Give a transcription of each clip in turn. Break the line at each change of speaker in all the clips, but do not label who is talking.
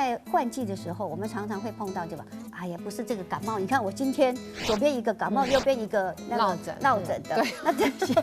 在换季的时候，我们常常会碰到这个，哎呀，不是这个感冒，你看我今天左边一个感冒，右边一个那个落枕的，那这些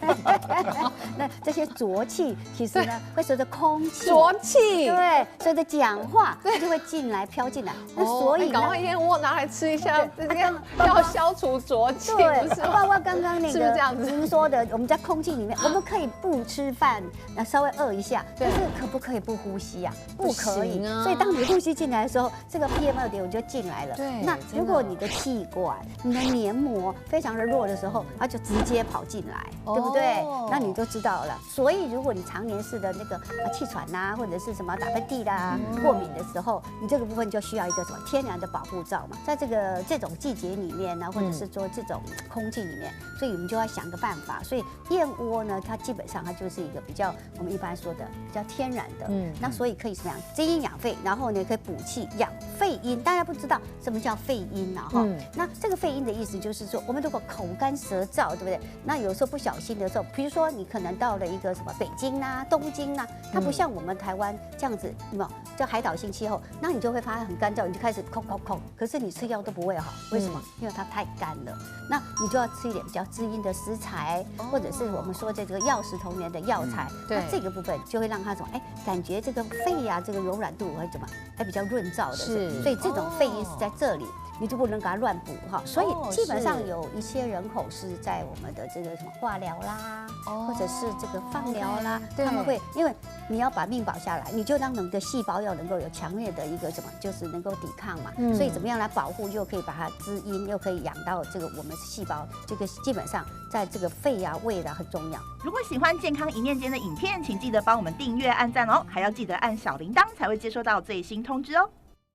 那这些浊气，其实呢会随着空气
浊气，
对，随着讲话，它就会进来飘进来。那所以
赶快燕窝拿来吃一下，这个要消除浊气，
对，
不是吗？
包括刚刚那
是不是这样子？
个您说的，我们在空气里面，我们可以不吃饭，那稍微饿一下，但是可不可以不呼吸呀？不可以。所以当你呼吸进来的时候，这个 PM2.5就进来了。
对。
那如果你的气管、你的黏膜非常的弱的时候，它就直接跑进来，对不对？那你就知道了。所以如果你常年式的那个气喘呐，或者是什么打喷嚏啦、过敏的时候，你这个部分就需要一个什么天然的保护罩嘛。在这种季节里面呢，或者是说这种空气里面，所以我们就要想个办法。所以燕窝呢，它基本上它就是一个比较我们一般说的比较天然的，那所以可以什么样滋阴养肺，然后呢可以补气养肺阴。大家不知道什么叫肺阴啊？哈，那这个肺阴的意思就是说，我们如果口干舌燥，对不对？那有时候不小心的时候，比如说你可能到了一个什么北京啦、东京啦，它不像我们台湾这样子，有没有叫海岛性气候？那你就会发现很干燥，你就开始咳，可是你吃药都不会好，为什么？因为它太干了。那你就要吃一点比较滋阴的食材，或者是我们说这个药食同源的药材。那这个部分就会让它什么？感觉这个肺呀，这个柔软度会怎么？还比较润燥的。是，所以这种肺阴是在这里。你就不能给它乱补哈，所以基本上有一些人口是在我们的这个什么化疗啦，或者是这个放疗啦，他们会因为你要把命保下来，你就让你的细胞要能够有强烈的一个什么，就是能够抵抗嘛。所以怎么样来保护，又可以把它滋阴，又可以养到这个我们细胞，这个基本上在这个肺啊、胃啊很重要。
如果喜欢健康一念间的影片，请记得帮我们订阅、按赞哦，还要记得按小铃铛才会接收到最新通知哦。